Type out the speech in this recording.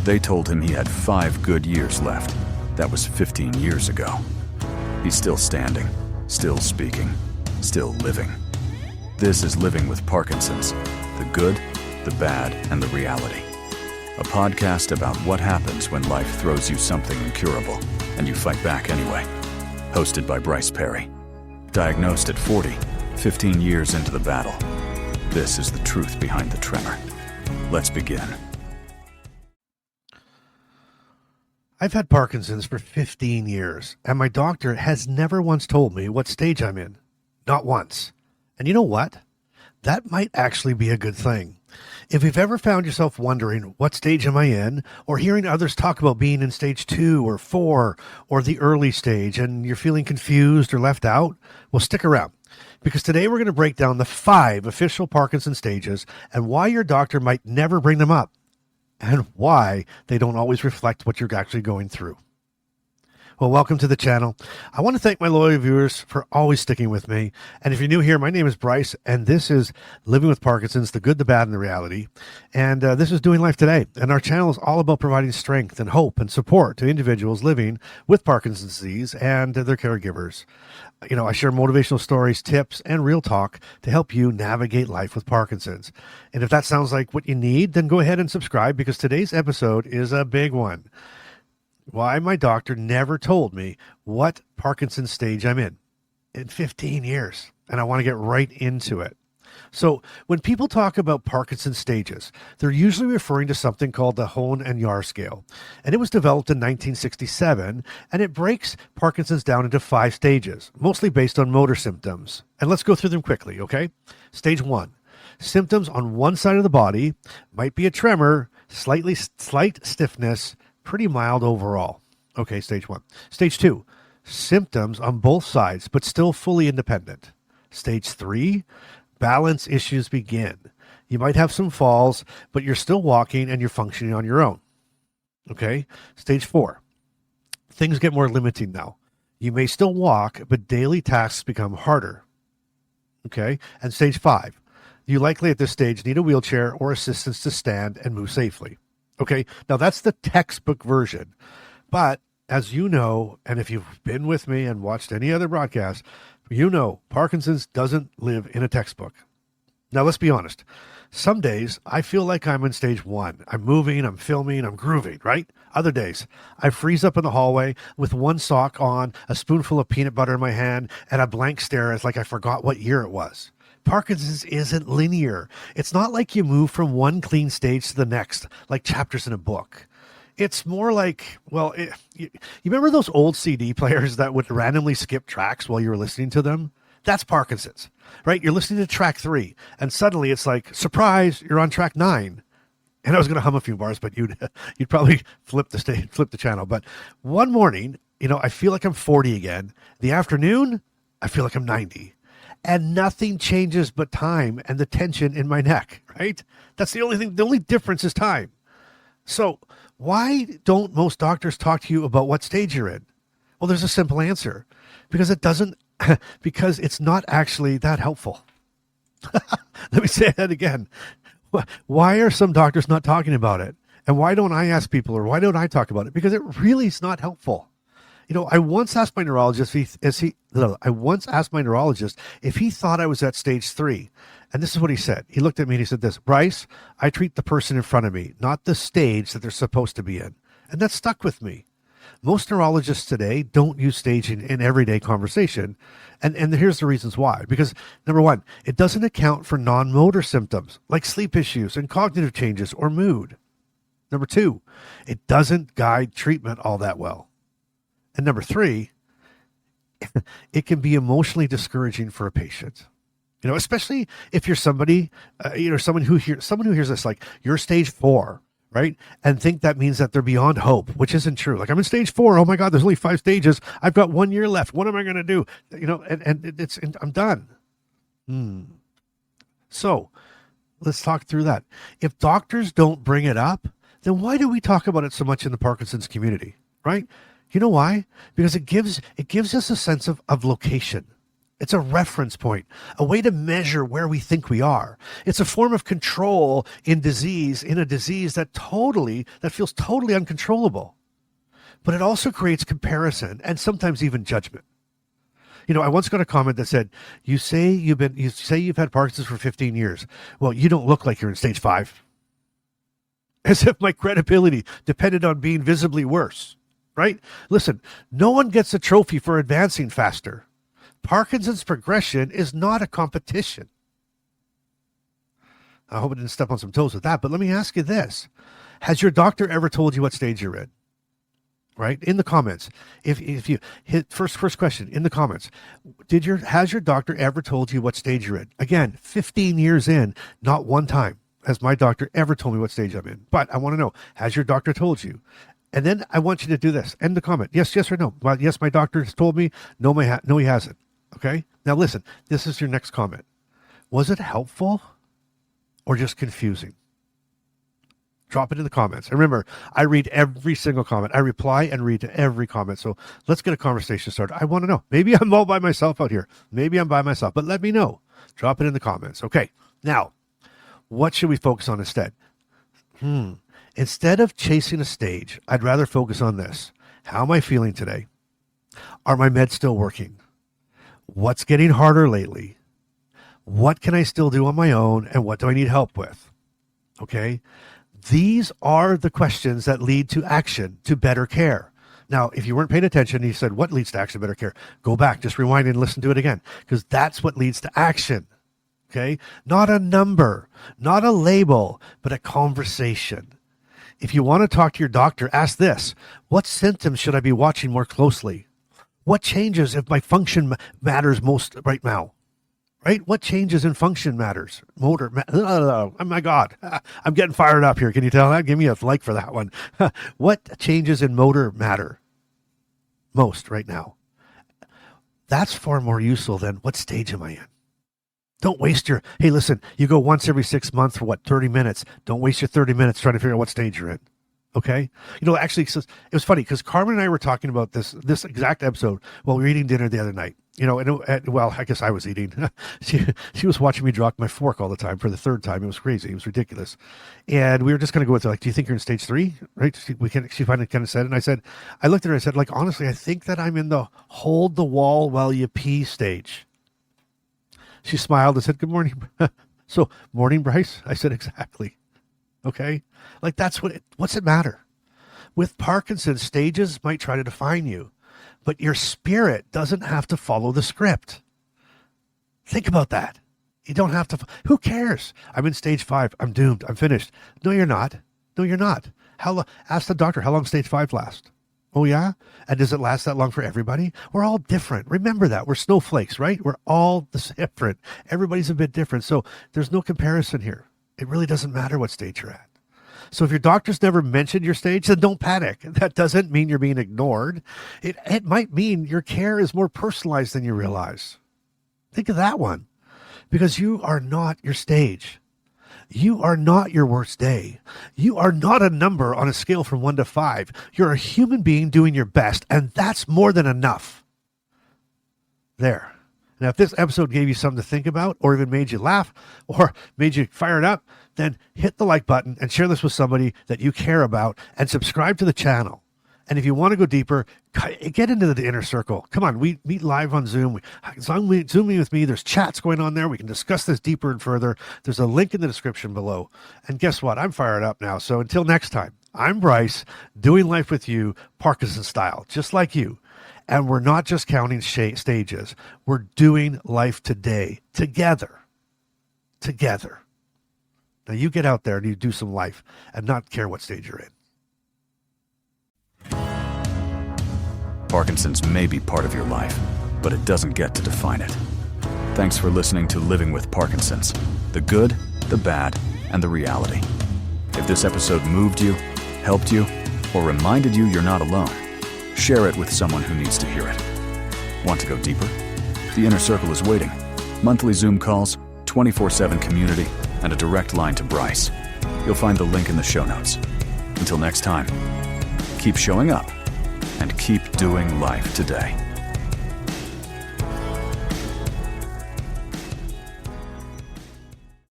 They told him he had 5 good years left. That was 15 years ago. He's still standing, still speaking, still living. This is Living with Parkinson's, the good, the bad, and the reality. A podcast about what happens when life throws you something incurable, and you fight back anyway. Hosted by Bryce Perry. Diagnosed at 40, 15 years into the battle. This is the truth behind the tremor. Let's begin. I've had Parkinson's for 15 years, and my doctor has never once told me what stage I'm in. Not once. And you know what? That might actually be a good thing. If you've ever found yourself wondering, what stage am I in? Or hearing others talk about being in stage 2 or 4 or the early stage, and you're feeling confused or left out, well, stick around. Because today we're going to break down the 5 official Parkinson's stages and why your doctor might never bring them up, and why they don't always reflect what you're actually going through. Well, welcome to the channel. I want to thank my loyal viewers for always sticking with me. And if you're new here, my name is Bryce, and this is Living with Parkinson's, the good, the bad, and the reality. And this is Doing Life Today. And our channel is all about providing strength and hope and support to individuals living with Parkinson's disease and their caregivers. You know, I share motivational stories, tips, and real talk to help you navigate life with Parkinson's. And if that sounds like what you need, then go ahead and subscribe, because today's episode is a big one. Why my doctor never told me what Parkinson's stage I'm in 15 years. And I want to get right into it. So when people talk about Parkinson's stages, they're usually referring to something called the Hoehn and Yahr scale. And it was developed in 1967, and it breaks Parkinson's down into 5 stages, mostly based on motor symptoms. And let's go through them quickly, okay? Stage 1, symptoms on one side of the body, might be a tremor, slight stiffness, pretty mild overall. Okay, stage 1. Stage 2, symptoms on both sides, but still fully independent. Stage 3, balance issues begin. You might have some falls, but you're still walking and you're functioning on your own. Okay. Stage 4. Things get more limiting now. You may still walk, but daily tasks become harder. Okay. And stage 5. You likely at this stage need a wheelchair or assistance to stand and move safely. Okay. Now that's the textbook version. But as you know, and if you've been with me and watched any other broadcast, you know, Parkinson's doesn't live in a textbook. Now, let's be honest. Some days I feel like I'm in stage 1. I'm moving, I'm filming, I'm grooving, right? Other days I freeze up in the hallway with one sock on, a spoonful of peanut butter in my hand, and a blank stare as like I forgot what year it was. Parkinson's isn't linear. It's not like you move from one clean stage to the next, like chapters in a book. It's more like, well, you remember those old CD players that would randomly skip tracks while you were listening to them? That's Parkinson's, right? You're listening to track 3, and suddenly it's like, surprise, you're on track 9. And I was going to hum a few bars, but you'd probably flip the channel. But one morning, you know, I feel like I'm 40 again. The afternoon, I feel like I'm 90. And nothing changes but time and the tension in my neck, right? That's the only thing. The only difference is time. So why don't most doctors talk to you about what stage you're in? Well, there's a simple answer. Because because it's not actually that helpful. Let me say that again. Why are some doctors not talking about it? And why don't I ask people, or why don't I talk about it? Because it really is not helpful. You know, I once asked my neurologist if he thought I was at stage 3. And this is what he said. He looked at me and he said this: Bryce, I treat the person in front of me, not the stage that they're supposed to be in. And that stuck with me. Most neurologists today don't use staging in everyday conversation. And here's the reasons why. Because number 1, it doesn't account for non-motor symptoms like sleep issues and cognitive changes or mood. Number 2, it doesn't guide treatment all that well. And number 3, it can be emotionally discouraging for a patient. You know, especially if you're somebody, someone who hears this, like, you're stage 4, right? And think that means that they're beyond hope, which isn't true. Like, I'm in stage 4. Oh my God, there's only 5 stages. I've got 1 year left. What am I going to do? You know, and I'm done. So let's talk through that. If doctors don't bring it up, then why do we talk about it so much in the Parkinson's community, right? You know why? Because it gives us a sense of location. It's a reference point, a way to measure where we think we are. It's a form of control in a disease that feels totally uncontrollable. But it also creates comparison and sometimes even judgment. I once got a comment that said, you say you've had Parkinson's for 15 years. Well, you don't look like you're in stage 5. As if my credibility depended on being visibly worse, right? Listen, no one gets a trophy for advancing faster. Parkinson's progression is not a competition. I hope I didn't step on some toes with that, but let me ask you this. Has your doctor ever told you what stage you're in? Right? In the comments. If you hit first question in the comments, has your doctor ever told you what stage you're in? Again, 15 years in, not one time has my doctor ever told me what stage I'm in. But I want to know, has your doctor told you? And then I want you to do this. End the comment. Yes or no. Well, yes, my doctor has told me. No, he hasn't. Okay? Now listen, this is your next comment. Was it helpful or just confusing? Drop it in the comments. And remember, I read every single comment. I reply and read to every comment. So let's get a conversation started. I want to know. Maybe I'm all by myself out here. Maybe I'm by myself, but let me know. Drop it in the comments. Okay. Now, what should we focus on instead? Instead of chasing a stage, I'd rather focus on this. How am I feeling today? Are my meds still working? What's getting harder lately? What can I still do on my own? And what do I need help with? Okay. These are the questions that lead to action, to better care. Now, if you weren't paying attention, you said, what leads to action, better care? Go back, just rewind and listen to it again, because that's what leads to action. Okay? Not a number, not a label, but a conversation. If you want to talk to your doctor, ask this. What symptoms should I be watching more closely? What changes if my function matters most right now? Right? What changes in function matters? Oh my God. I'm getting fired up here. Can you tell that? Give me a like for that one. What changes in motor matter most right now? That's far more useful than what stage am I in? Don't waste hey, listen, you go once every 6 months for 30 minutes. Don't waste your 30 minutes trying to figure out what stage you're in. Okay? Actually, it was funny because Carmen and I were talking about this exact episode while we were eating dinner the other night. I guess I was eating. She was watching me drop my fork all the time for the third time. It was crazy. It was ridiculous. And we were just going to go with do you think you're in stage 3? Right? She finally kind of said it. And I looked at her and I said, honestly, I think that I'm in the hold the wall while you pee stage. She smiled and said, good morning. So, morning, Bryce? I said, exactly. Okay? What's it matter? With Parkinson's, stages might try to define you, but your spirit doesn't have to follow the script. Think about that. You don't have to. Who cares? I'm in stage 5. I'm doomed. I'm finished. No, you're not. No, you're not. Ask the doctor, how long stage 5 lasts? Oh, yeah? And does it last that long for everybody? We're all different. Remember that. We're snowflakes, right? We're all different. Everybody's a bit different. So there's no comparison here. It really doesn't matter what stage you're at. So if your doctor's never mentioned your stage, then don't panic. That doesn't mean you're being ignored. It might mean your care is more personalized than you realize. Think of that one. Because you are not your stage. You are not your worst day. You are not a number on a scale from 1 to 5. You're a human being doing your best, and that's more than enough. There. Now, if this episode gave you something to think about, or even made you laugh, or made you fired up, then hit the like button and share this with somebody that you care about, and subscribe to the channel. And if you want to go deeper, get into the inner circle. Come on, we meet live on Zoom. Zoom in with me. There's chats going on there. We can discuss this deeper and further. There's a link in the description below. And guess what? I'm fired up now. So until next time, I'm Bryce, doing life with you, Parkinson style, just like you. And we're not just counting stages. We're doing life today, together. Together. Now you get out there and you do some life and not care what stage you're in. Parkinson's may be part of your life, but it doesn't get to define it. Thanks for listening to Living with Parkinson's, the good, the bad, and the reality. If this episode moved you, helped you, or reminded you you're not alone, share it with someone who needs to hear it. Want to go deeper? The Inner Circle is waiting. Monthly Zoom calls, 24/7 community, and a direct line to Bryce. You'll find the link in the show notes. Until next time, keep showing up and keep doing life today.